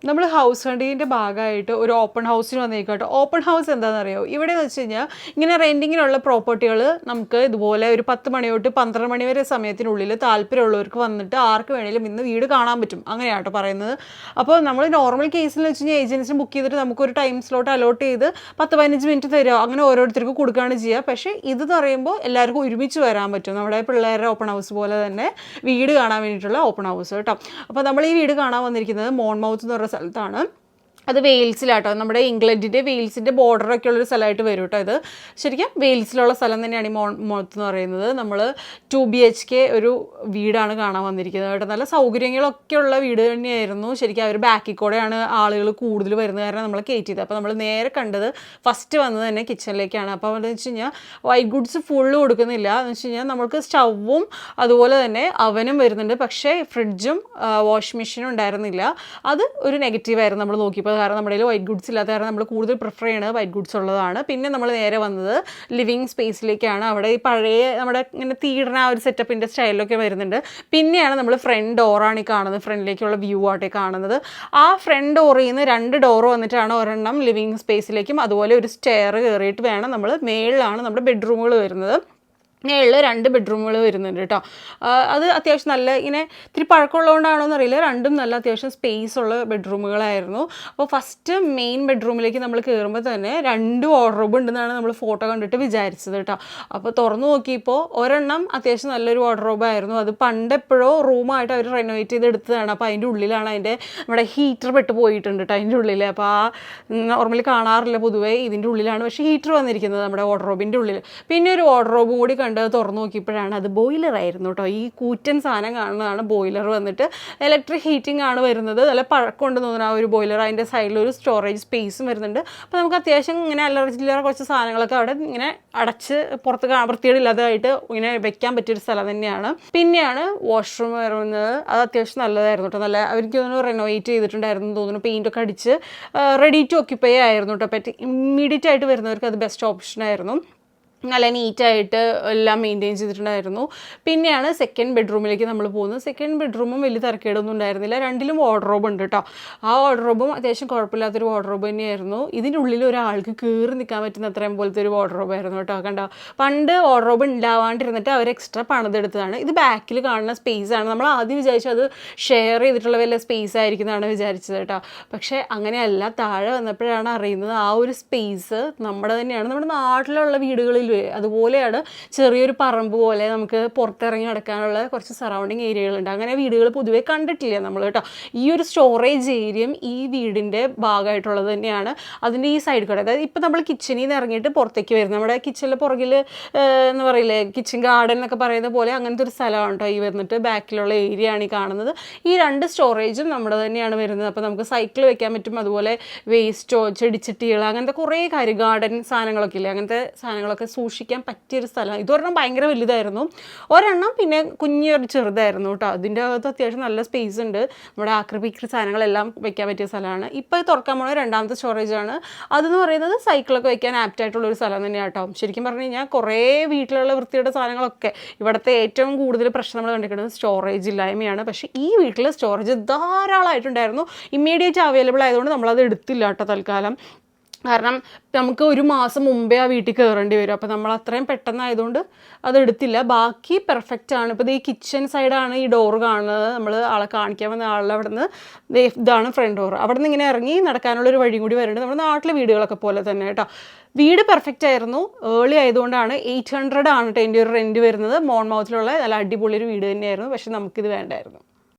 നമ്മൾ ഹൗസ് ഹണ്ടിങ്ങിൻ്റെ ഭാഗമായിട്ട് ഒരു ഓപ്പൺ ഹൗസിന് വന്നേക്കോട്ടെ. ഓപ്പൺ ഹൗസ് എന്താണെന്നറിയോ? ഇവിടെ എന്ന് വെച്ച് കഴിഞ്ഞാൽ ഇങ്ങനെ റെൻറ്റിങ്ങിനുള്ള പ്രോപ്പർട്ടികൾ നമുക്ക് ഇതുപോലെ ഒരു 10 മണി തൊട്ട് 12 മണി വരെ സമയത്തിനുള്ളിൽ താല്പര്യമുള്ളവർക്ക് വന്നിട്ട് ആർക്ക് വേണമെങ്കിലും ഇന്ന് വീട് കാണാൻ പറ്റും. അങ്ങനെയാട്ടോ പറയുന്നത്. അപ്പോൾ നമ്മൾ നോർമൽ കേസിൽ വെച്ച് കഴിഞ്ഞാൽ ഏജൻസിന് ബുക്ക് ചെയ്തിട്ട് നമുക്കൊരു ടൈം സ്ലോട്ട് അലോട്ട് ചെയ്ത് 10-15 മിനിറ്റ് തരിക, അങ്ങനെ ഓരോരുത്തർക്ക് കൊടുക്കുകയാണ് ചെയ്യുക. പക്ഷേ ഇതെന്ന് പറയുമ്പോൾ എല്ലാവർക്കും ഒരുമിച്ച് വരാൻ പറ്റും. നമ്മുടെ പിള്ളേരുടെ ഓപ്പൺ ഹൗസ് പോലെ തന്നെ വീട് കാണാൻ വേണ്ടിയിട്ടുള്ള ഓപ്പൺ ഹൗസ് കേട്ടോ. അപ്പോൾ നമ്മൾ ഈ വീട് കാണാൻ വന്നിരിക്കുന്നത് മോൺമൗത്ത് എന്ന് പറഞ്ഞ സ്ഥലത്താണ്. അത് വെയിൽസിലാട്ടോ, നമ്മുടെ ഇംഗ്ലണ്ടിൻ്റെ വെയിൽസിൻ്റെ ബോർഡറൊക്കെ ഉള്ളൊരു സ്ഥലമായിട്ട് വരും കേട്ടോ. ഇത് ശരിക്കും വെയിൽസിലുള്ള സ്ഥലം തന്നെയാണ് ഈ മോൺമൗത്ത് എന്ന് പറയുന്നത്. നമ്മൾ 2 BHK ഒരു വീടാണ് കാണാൻ വന്നിരിക്കുന്നത് കേട്ടോ. നല്ല സൗകര്യങ്ങളൊക്കെ ഉള്ള വീട് തന്നെയായിരുന്നു. ശരിക്കും അവർ ബാക്കിൽ കൂടെയാണ് ആളുകൾ കൂടുതൽ വരുന്നത് കാരണം നമ്മൾ കയറ്റിയത്. അപ്പോൾ നമ്മൾ നേരെ കണ്ടത് ഫസ്റ്റ് വന്നത് തന്നെ കിച്ചണിലേക്കാണ്. അപ്പോൾ എന്ന് വെച്ച് കഴിഞ്ഞാൽ വൈറ്റ് ഗുഡ്സ് ഫുള്ള് കൊടുക്കുന്നില്ല. എന്ന് വെച്ച് കഴിഞ്ഞാൽ നമുക്ക് സ്റ്റൗവും അതുപോലെ തന്നെ അവനും വരുന്നുണ്ട്. പക്ഷേ ഫ്രിഡ്ജും വാഷ് മെഷീനും ഉണ്ടായിരുന്നില്ല. അത് ഒരു നെഗറ്റീവായിരുന്നു നമ്മൾ നോക്കിയപ്പോൾ. കാരണം നമ്മുടെ കയ്യിൽ വൈറ്റ് ഗുഡ്സ് ഇല്ലാത്ത കാരണം നമ്മൾ കൂടുതൽ പ്രിഫർ ചെയ്യുന്നത് വൈറ്റ് ഗുഡ്സ് ഉള്ളതാണ്. പിന്നെ നമ്മൾ നേരെ വന്നത് ലിവിങ് സ്പേസിലേക്കാണ്. അവിടെ ഈ പഴയ നമ്മുടെ ഇങ്ങനെ തീടുന്ന ആ ഒരു സെറ്റപ്പിൻ്റെ സ്റ്റൈലിലൊക്കെ വരുന്നുണ്ട്. പിന്നെയാണ് നമ്മൾ ഫ്രണ്ട് ഡോറാണ് ഈ കാണുന്നത്, ഫ്രണ്ടിലേക്കുള്ള വ്യൂ ആട്ടെ കാണുന്നത്. ആ ഫ്രണ്ട് ഡോറിൽ നിന്ന് 2 ഡോറ് വന്നിട്ടാണ് ഒരെണ്ണം ലിവിങ് സ്പേസിലേക്കും അതുപോലെ ഒരു സ്റ്റെയർ കയറിയിട്ട് വേണം നമ്മൾ മേളിലാണ് നമ്മുടെ ബെഡ്റൂമുകൾ വരുന്നത്. മേളിൽ 2 ബെഡ്റൂമുകൾ വരുന്നുണ്ട് കേട്ടോ. അത് അത്യാവശ്യം നല്ല ഇങ്ങനെ ഇത്തിരി പഴക്കമുള്ളതുകൊണ്ടാണോ എന്നറിയില്ല, രണ്ടും നല്ല അത്യാവശ്യം സ്പേസ് ഉള്ള ബെഡ്റൂമുകളായിരുന്നു. അപ്പോൾ ഫസ്റ്റ് മെയിൻ ബെഡ്റൂമിലേക്ക് നമ്മൾ കയറുമ്പോൾ തന്നെ 2 വാർഡ്രോബ് ഉണ്ടെന്നാണ് നമ്മൾ ഫോട്ടോ കണ്ടിട്ട് വിചാരിച്ചത് കേട്ടോ. അപ്പോൾ തുറന്നു നോക്കിയപ്പോൾ ഒരെണ്ണം അത്യാവശ്യം നല്ലൊരു വാർഡ്രോബായിരുന്നു. അത് പണ്ടെപ്പോഴോ റൂമായിട്ട് അവർ റെനോവേറ്റ് ചെയ്തെടുത്തതാണ്. അപ്പോൾ അതിൻ്റെ ഉള്ളിലാണ് നമ്മുടെ ഹീറ്റർ പെട്ട് പോയിട്ടുണ്ട് കേട്ടോ അതിൻ്റെ ഉള്ളിൽ. അപ്പോൾ ആ നോർമലി കാണാറില്ല പൊതുവേ, ഇതിൻ്റെ ഉള്ളിലാണ് പക്ഷേ ഹീറ്റർ വന്നിരിക്കുന്നത് നമ്മുടെ വാർഡ്രോബിൻ്റെ ഉള്ളിൽ. പിന്നെ ഒരു വാർഡ്രോബും കൂടി തുറന്നു നോക്കിയപ്പോഴാണ് അത് ബോയിലർ ആയിരുന്നു കേട്ടോ. ഈ കൂറ്റൻ സാധനം കാണുന്നതാണ് ബോയിലർ. വന്നിട്ട് ഇലക്ട്രിക് ഹീറ്റിംഗ് ആണ് വരുന്നത്. നല്ല പഴക്കമുണ്ടെന്ന് തോന്നുന്നു ആ ഒരു ബോയിലർ. അതിൻ്റെ സൈഡിലൊരു സ്റ്റോറേജ് സ്പേസും വരുന്നുണ്ട്. അപ്പോൾ നമുക്ക് അത്യാവശ്യം ഇങ്ങനെ അല്ലറ കുറച്ച് സാധനങ്ങളൊക്കെ അവിടെ ഇങ്ങനെ അടച്ച് പുറത്ത് വൃത്തികേടില്ലാതായിട്ട് ഇങ്ങനെ വെക്കാൻ പറ്റിയൊരു സ്ഥലം തന്നെയാണ്. പിന്നെയാണ് വാഷ്റൂം വരുന്നത്. അത് അത്യാവശ്യം നല്ലതായിരുന്നു കേട്ടോ. നല്ല അവർക്ക് തോന്നുന്നു റെനോവേറ്റ് ചെയ്തിട്ടുണ്ടായിരുന്നു തോന്നുന്നു. പെയിൻ്റൊക്കെ അടിച്ച് റെഡി ടു ഓക്യുപ്പൈ ആയിരുന്നു കേട്ടോ. പറ്റി ഇമ്മീഡിയറ്റ് ആയിട്ട് വരുന്നവർക്ക് അത് ബെസ്റ്റ് ഓപ്ഷനായിരുന്നു. നല്ല നീറ്റായിട്ട് എല്ലാം മെയിൻറ്റെയിൻ ചെയ്തിട്ടുണ്ടായിരുന്നു. പിന്നെയാണ് സെക്കൻഡ് ബെഡ്റൂമിലേക്ക് നമ്മൾ പോകുന്നത്. സെക്കൻഡ് ബെഡ്റൂമും വലിയ തിരക്കേടൊന്നും ഉണ്ടായിരുന്നില്ല. 2ലും വാർഡ്രോബ് ഉണ്ട് കേട്ടോ. ആ വാർഡ്രോബും അത്യാവശ്യം കുഴപ്പമില്ലാത്തൊരു വാർഡ്രോബ് തന്നെയായിരുന്നു. ഇതിൻ്റെ ഉള്ളിൽ ഒരാൾക്ക് കയറി നിൽക്കാൻ പറ്റുന്ന അത്രയും പോലത്തെ ഒരു വാർഡ്രോബായിരുന്നു കേട്ടോ. കണ്ടോ, പണ്ട് വാർഡ്രോബ് ഉണ്ടാവാണ്ടിരുന്നിട്ട് അവർ എക്സ്ട്രാ പണിതെടുത്തതാണ്. ഇത് ബാക്കിൽ കാണുന്ന സ്പേസാണ്. നമ്മൾ ആദ്യം വിചാരിച്ചു അത് ഷെയർ ചെയ്തിട്ടുള്ള വല്ല സ്പേസ് ആയിരിക്കുന്നതാണ് വിചാരിച്ചത് കേട്ടോ. പക്ഷേ അങ്ങനെയല്ല. താഴെ വന്നപ്പോഴാണ് അറിയുന്നത് ആ ഒരു സ്പേസ് നമ്മുടെ തന്നെയാണ്. നമ്മുടെ നാട്ടിലുള്ള വീടുകളിൽ അതുപോലെയാണ്. ചെറിയൊരു പറമ്പ് പോലെ നമുക്ക് പുറത്തിറങ്ങി നടക്കാനുള്ള കുറച്ച് സറൗണ്ടിങ് ഏരിയകളുണ്ട്. അങ്ങനെ വീടുകൾ പൊതുവെ കണ്ടിട്ടില്ല നമ്മൾ കേട്ടോ. ഈ ഒരു സ്റ്റോറേജ് ഏരിയയും ഈ വീടിൻ്റെ ഭാഗമായിട്ടുള്ളത് തന്നെയാണ്. അതിൻ്റെ ഈ സൈഡ് കൂടെ, അതായത് ഇപ്പോൾ നമ്മൾ കിച്ചണിൽ നിന്ന് ഇറങ്ങിയിട്ട് പുറത്തേക്ക് വരുന്നത്, നമ്മുടെ കിച്ചണിൽ പുറകിൽ എന്ന് പറയില്ലേ കിച്ചൺ ഗാർഡൻ എന്നൊക്കെ പറയുന്ന പോലെ അങ്ങനത്തെ ഒരു സ്ഥലമാണ് കേട്ടോ ഈ വരുന്നിട്ട്. ബാക്കിലുള്ള ഏരിയ ആണ് ഈ കാണുന്നത്. ഈ 2 സ്റ്റോറേജും നമ്മുടെ തന്നെയാണ് വരുന്നത്. അപ്പോൾ നമുക്ക് സൈക്കിൾ വെക്കാൻ പറ്റും, അതുപോലെ വേസ്റ്റോ ചെടിച്ചട്ടികൾ അങ്ങനത്തെ കുറേ കാര്യം ഗാർഡൻ സാധനങ്ങളൊക്കെ ഇല്ലേ, അങ്ങനത്തെ സാധനങ്ങളൊക്കെ സൂക്ഷിക്കാൻ പറ്റിയൊരു സ്ഥലം. ഇതൊരെണ്ണം ഭയങ്കര വലുതായിരുന്നു, ഒരെണ്ണം പിന്നെ കുഞ്ഞൊരു ചെറുതായിരുന്നു കേട്ടോ. അതിൻ്റെ അകത്ത് അത്യാവശ്യം നല്ല സ്പേസ് ഉണ്ട്. നമ്മുടെ ആക്രിപിക്രി സാധനങ്ങളെല്ലാം വെക്കാൻ പറ്റിയ സ്ഥലമാണ്. ഇപ്പോൾ തുറക്കാൻ പോകുന്ന 2ാമത്തെ സ്റ്റോറേജാണ്. അതെന്ന് പറയുന്നത് സൈക്കിളൊക്കെ വെക്കാൻ ആപ്റ്റായിട്ടുള്ളൊരു സ്ഥലം തന്നെയാണ് കേട്ടോ. ശരിക്കും പറഞ്ഞു കഴിഞ്ഞാൽ കുറേ വീട്ടിലുള്ള വൃത്തിയുടെ സാധനങ്ങളൊക്കെ ഇവിടുത്തെ ഏറ്റവും കൂടുതൽ പ്രശ്നം നമ്മൾ കണ്ടിരിക്കുന്നത് സ്റ്റോറേജ് ഇല്ലായ്മയാണ്. പക്ഷേ ഈ വീട്ടിൽ സ്റ്റോറേജ് ധാരാളമായിട്ടുണ്ടായിരുന്നു. ഇമ്മീഡിയറ്റ് അവൈലബിൾ ആയതുകൊണ്ട് നമ്മളത് എടുത്തില്ല കേട്ടോ തൽക്കാലം. കാരണം നമുക്ക് 1 മാസം മുമ്പേ ആ വീട്ടിൽ കയറേണ്ടി വരും. അപ്പോൾ നമ്മൾ അത്രയും പെട്ടെന്നായതുകൊണ്ട് അതെടുത്തില്ല. ബാക്കി പെർഫെക്റ്റ് ആണ്. ഇപ്പോൾ ഈ കിച്ചൺ സൈഡാണ് ഈ ഡോറ് കാണുന്നത്. നമ്മൾ ആളെ കാണിക്കാൻ വന്ന ആളുടെ അവിടെ നിന്ന് ഇതാണ് ഫ്രണ്ട് ഡോറ്. അവിടെ നിന്ന് ഇങ്ങനെ ഇറങ്ങി നടക്കാനുള്ളൊരു വഴിയും കൂടി വരുന്നുണ്ട്. നമ്മുടെ നാട്ടിലെ വീടുകളൊക്കെ പോലെ തന്നെ കേട്ടോ. വീട് പെർഫെക്റ്റ് ആയിരുന്നു. ഏർലി ആയതുകൊണ്ടാണ് 800 ആണ് കേട്ടോ എൻ്റെ ഒരു റെൻറ്റ് വരുന്നത്. മോൺമൗത്തിലുള്ള നല്ല അടിപൊളി ഒരു വീട് തന്നെയായിരുന്നു. പക്ഷെ നമുക്കിത് വേണ്ടായിരുന്നു.